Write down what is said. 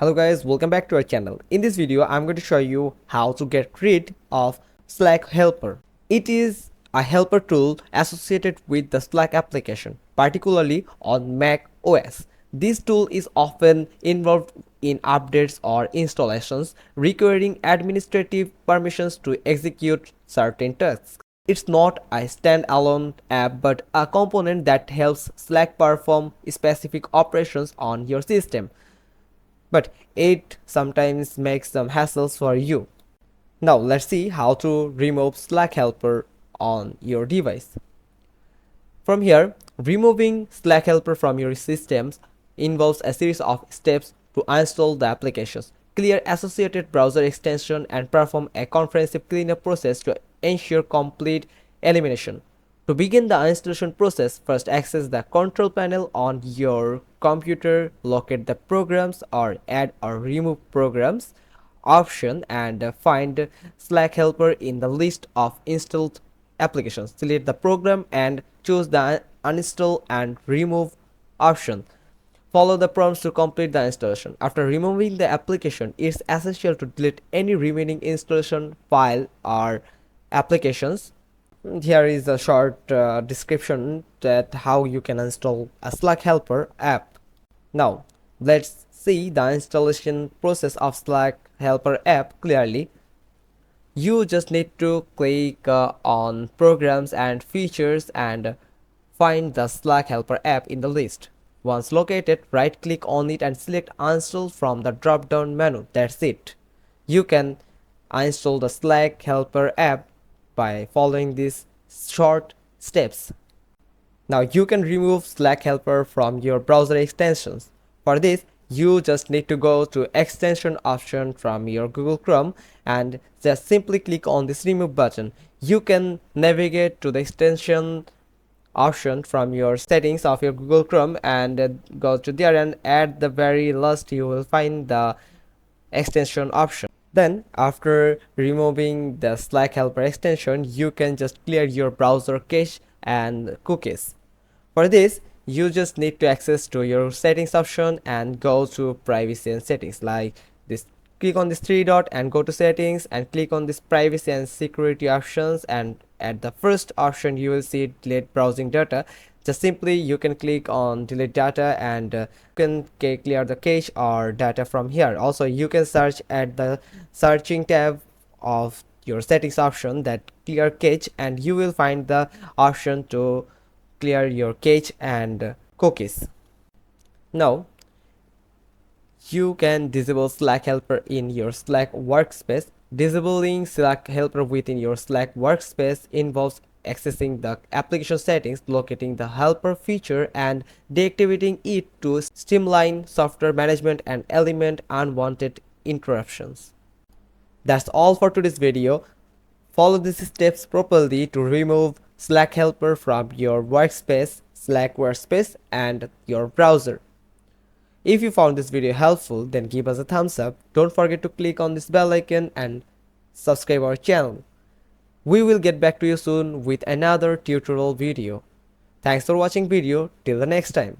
Hello guys, welcome back to our channel. In this video, I'm going to show you how to get rid of Slack helper. It is a helper tool associated with the Slack application, particularly on Mac OS. This tool is often involved in updates or installations requiring administrative permissions to execute certain tasks. It's not a standalone app but a component that helps Slack perform specific operations on your system, but it sometimes makes some hassles for you. Now let's see how to remove Slack helper on your device. From here, removing Slack helper from your systems involves a series of steps to uninstall the applications, clear associated browser extension, and perform a comprehensive cleanup process to ensure complete elimination. To begin the installation process, first access the control panel on your computer, locate the programs or add or remove programs option, and find Slack helper in the list of installed applications. Select the program and choose the uninstall and remove option. Follow the prompts to complete the installation. After removing the application, it's essential to delete any remaining installation file or applications. Here is a short description that how you can install a Slack helper app. Now let's see the installation process of Slack helper app clearly. You just need to click on programs and features and find the Slack helper app in the list. Once located, right click on it and select uninstall from the drop down menu. That's it. You can uninstall the Slack helper app by following these short steps. Now you can remove Slack helper from your browser extensions. For this, you just need to go to extension option from your Google Chrome and just simply click on this remove button. You can navigate to the extension option from your settings of your Google Chrome and go to there, and at the very last you will find the extension option. Then after removing the Slack helper extension, you can just clear your browser cache and cookies. For this, you just need to access to your settings option and go to privacy and settings like this. Click on this three dot and go to settings and click on this privacy and security options, and at the first option you will see delete browsing data. Just simply you can click on delete data and you can clear the cache or data from here. Also you can search at the searching tab of your settings option that clear cache, and you will find the option to clear your cache and cookies. Now you can disable Slack helper in your Slack workspace. Disabling Slack helper within your Slack workspace involves accessing the application settings, locating the helper feature, and deactivating it to streamline software management and eliminate unwanted interruptions. That's all for today's video. Follow these steps properly to remove Slack helper from your workspace, Slack workspace, and your browser. If you found this video helpful, then give us a thumbs up. Don't forget to click on this bell icon and subscribe our channel. We will get back to you soon with another tutorial video. Thanks for watching video. Till the next time.